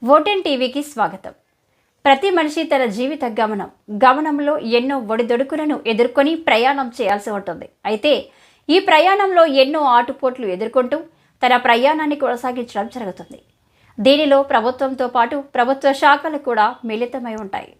ఓటెన్ టీవీకి స్వాగతం. ప్రతి మనిషి తన జీవిత గమనంలో ఎన్నో ఒడిదొడుకులను ఎదుర్కొని ప్రయాణం చేయాల్సి ఉంటుంది. అయితే ఈ ప్రయాణంలో ఎన్నో ఆటుపోట్లు ఎదుర్కొంటూ తన ప్రయాణాన్ని కొనసాగించడం జరుగుతుంది. దీనిలో ప్రభుత్వంతో పాటు ప్రభుత్వ శాఖలు కూడా మిళితమై ఉంటాయి.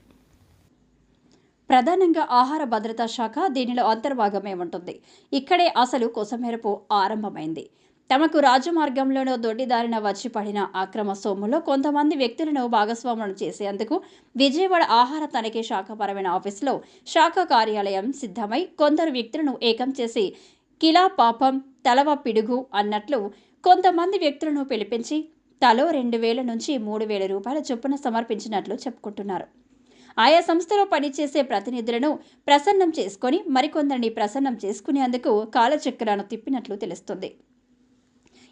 ప్రధానంగా ఆహార భద్రతా శాఖ దీనిలో అంతర్భాగమే ఉంటుంది. ఇక్కడే అసలు కొసమెరుపు ఆరంభమైంది. తమకు రాజమార్గంలోనో దొడ్డిదారిన వచ్చి పడిన అక్రమ సొమ్ములో కొంతమంది వ్యక్తులను భాగస్వాములను చేసేందుకు విజయవాడ ఆహార తనిఖీ శాఖపరమైన ఆఫీసులో శాఖ కార్యాలయం సిద్ధమై కొందరు వ్యక్తులను ఏకం చేసి కిలా పాపం తలవ పిడుగు అన్నట్లు కొంతమంది వ్యక్తులను పిలిపించి తలో 2,000 నుంచి 3,000 రూపాయల చొప్పున సమర్పించినట్లు చెప్పుకుంటున్నారు. ఆయా సంస్థలో పనిచేసే ప్రతినిధులను ప్రసన్నం చేసుకొని మరికొందరిని ప్రసన్నం చేసుకునేందుకు కాలచక్రాన్ని తిప్పినట్లు తెలుస్తుంది.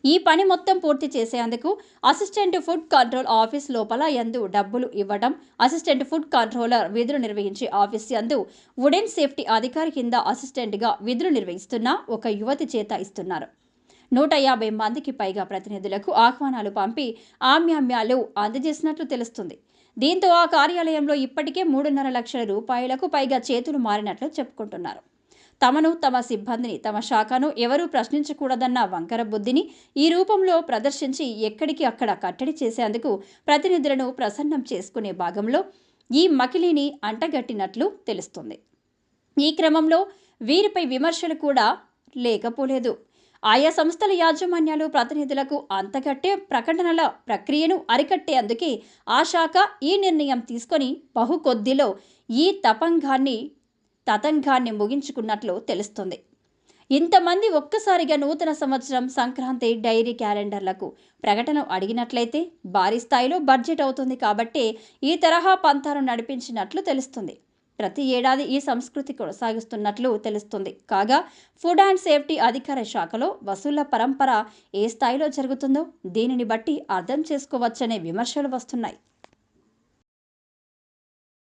ఈ పని మొత్తం పూర్తి చేసేందుకు అసిస్టెంట్ ఫుడ్ కంట్రోల్ ఆఫీస్ లోపల యందు డబ్బులు ఇవ్వడం, అసిస్టెంట్ ఫుడ్ కంట్రోలర్ విధులు నిర్వహించే ఆఫీస్ యందు వుడెన్ సేఫ్టీ అధికారి కింద అసిస్టెంట్గా విధులు నిర్వహిస్తున్న ఒక యువతి చేత ఇస్తున్నారు. 150 మందికి పైగా ప్రతినిధులకు ఆహ్వానాలు పంపి ఆమ్యామ్యాలు అందజేసినట్లు తెలుస్తుంది. దీంతో ఆ కార్యాలయంలో ఇప్పటికే 3.5 లక్షల రూపాయలకు పైగా చేతులు మారినట్లు చెప్పుకుంటున్నారు. తమను, తమ సిబ్బందిని, తమ శాఖను ఎవరూ ప్రశ్నించకూడదన్న వంకర బుద్ధిని ఈ రూపంలో ప్రదర్శించి ఎక్కడికి అక్కడ కట్టడి చేసేందుకు ప్రతినిధులను ప్రసన్నం చేసుకునే భాగంలో ఈ మకిలీని అంటగట్టినట్లు తెలుస్తుంది. ఈ క్రమంలో వీరిపై విమర్శలు కూడా లేకపోలేదు. ఆయా సంస్థల యాజమాన్యాలు ప్రతినిధులకు అంతగట్టే ప్రకటనల ప్రక్రియను అరికట్టేందుకే ఆ శాఖ ఈ నిర్ణయం తీసుకొని బహు కొద్దిలో ఈ తతంగాన్ని ముగించుకున్నట్లు తెలుస్తుంది. ఇంతమంది ఒక్కసారిగా నూతన సంవత్సరం, సంక్రాంతి డైరీ క్యాలెండర్లకు ప్రకటన అడిగినట్లయితే భారీ స్థాయిలో బడ్జెట్ అవుతుంది. కాబట్టే ఈ తరహా పంతాను నడిపించినట్లు తెలుస్తుంది. ప్రతి ఏడాది ఈ సంస్కృతి కొనసాగిస్తున్నట్లు తెలుస్తుంది. కాగా ఫుడ్ అండ్ సేఫ్టీ అధికార శాఖలో వసూళ్ల పరంపర ఏ స్థాయిలో జరుగుతుందో దీనిని బట్టి అర్థం చేసుకోవచ్చనే విమర్శలు వస్తున్నాయి.